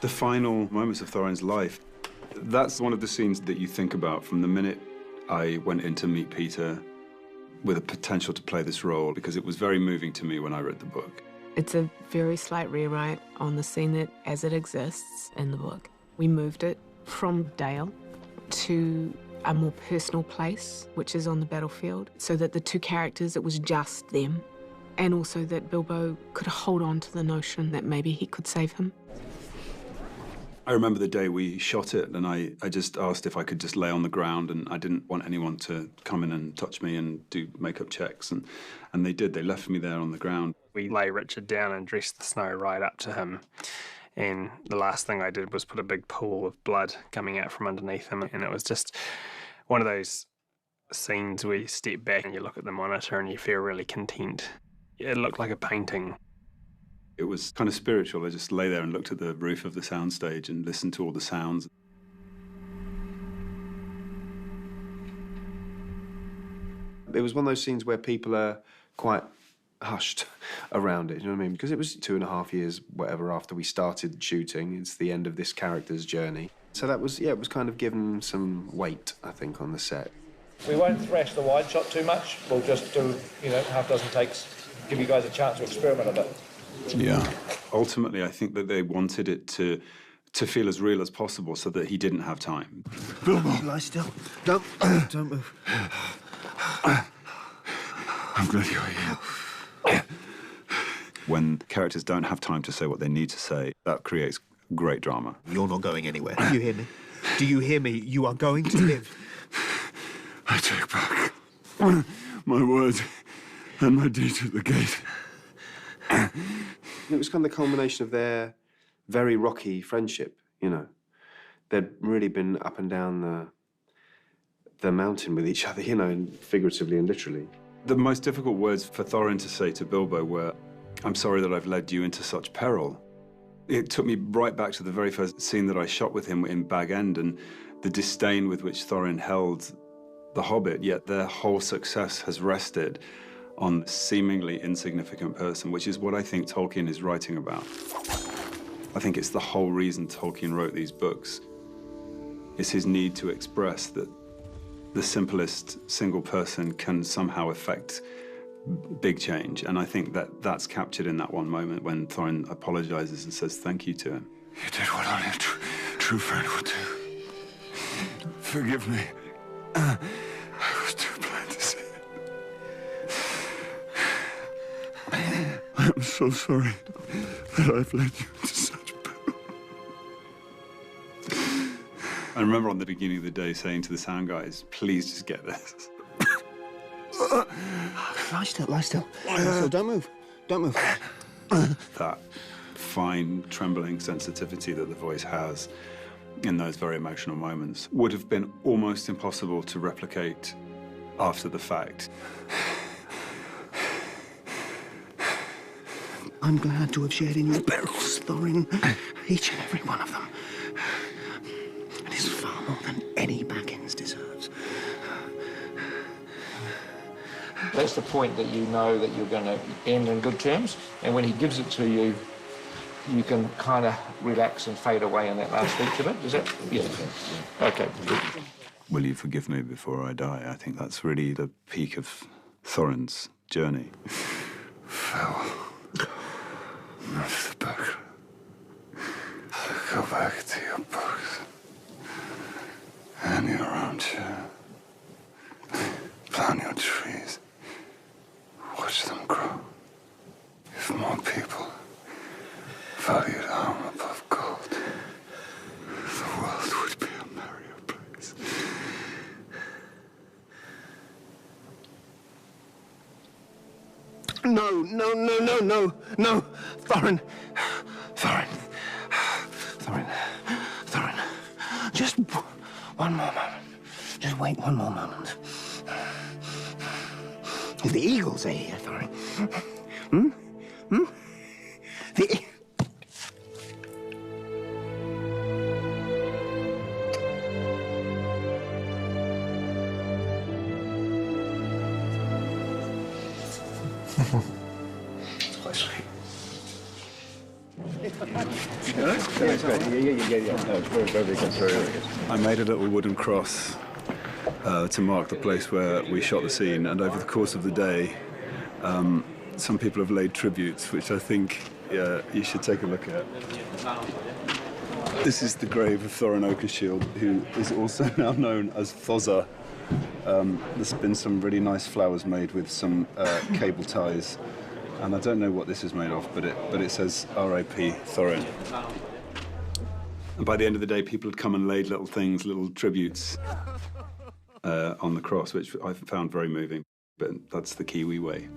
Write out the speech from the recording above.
The final moments of Thorin's life, that's one of the scenes that you think about from the minute I went in to meet Peter with a potential to play this role, because it was very moving to me when I read the book. It's a very slight rewrite on the scene that as it exists in the book. We moved it from Dale to a more personal place, which is on the battlefield, so that the two characters, it was just them, and also that Bilbo could hold on to the notion that maybe he could save him. I remember the day we shot it, and I just asked if I could just lay on the ground, and I didn't want anyone to come in and touch me and do makeup checks, and they did. They left me there on the ground. We lay Richard down and dressed the snow right up to him, and the last thing I did was put a big pool of blood coming out from underneath him, and it was just one of those scenes where you step back and you look at the monitor and you feel really content. It looked like a painting. It was kind of spiritual. I just lay there and looked at the roof of the soundstage and listened to all the sounds. It was one of those scenes where people are quite hushed around it, you know what I mean? Because it was 2.5 years, whatever, after we started shooting. It's the end of this character's journey. So that was, yeah, it was kind of given some weight, I think, on the set. We won't thrash the wide shot too much. We'll just do, half dozen takes, give you guys a chance to experiment a bit. Yeah. Ultimately, I think that they wanted it to feel as real as possible so that he didn't have time. Bilbo, lie still. Don't move. I'm glad you're here. When characters don't have time to say what they need to say, that creates great drama. You're not going anywhere. Do you hear me? Do you hear me? You are going to live. I take back my word and my deed at the gate. It was kind of the culmination of their very rocky friendship, They'd really been up and down the mountain with each other, figuratively and literally. The most difficult words for Thorin to say to Bilbo were, "I'm sorry that I've led you into such peril." It took me right back to the very first scene that I shot with him in Bag End, and the disdain with which Thorin held the Hobbit, yet their whole success has rested on a seemingly insignificant person, which is what I think Tolkien is writing about. I think it's the whole reason Tolkien wrote these books. It's his need to express that the simplest single person can somehow affect big change. And I think that that's captured in that one moment when Thorin apologizes and says thank you to him. You did what only a true friend would do. Forgive me. I was too blind to see it. I'm so sorry that I've led you into such peril. I remember on the beginning of the day saying to the sound guys, please just get this. Lie still, lie still. Don't move. Don't move. That fine, trembling sensitivity that the voice has in those very emotional moments would have been almost impossible to replicate after the fact. I'm glad to have shared in your perils, Thorin. Each and every one of them. It is far more than any Baggins deserves. That's the point that you know that you're going to end in good terms, and when he gives it to you, you can kind of relax and fade away in that last speech of it. Is that? Yeah. Okay. Will you forgive me before I die? I think that's really the peak of Thorin's journey. Farewell. Not the book. Go back to your books and your armchair. Plant your trees. Watch them grow. If more people valued harm above gold, the world would be a merrier place. No, no, no, no, no, no. Thorin. Thorin. Thorin. Thorin. Just one more moment. Just wait one more moment. The eagles are here, Thorin. Hmm? Hmm? The... It's quite sweet. I made a little wooden cross to mark the place where we shot the scene, and over the course of the day, some people have laid tributes, which I think you should take a look at. This is the grave of Thorin Oakenshield, who is also now known as Thozza. There's been some really nice flowers made with some cable ties, and I don't know what this is made of, but it says R.I.P. Thorin. And by the end of the day, people had come and laid little things, little tributes on the cross, which I found very moving. But that's the Kiwi way.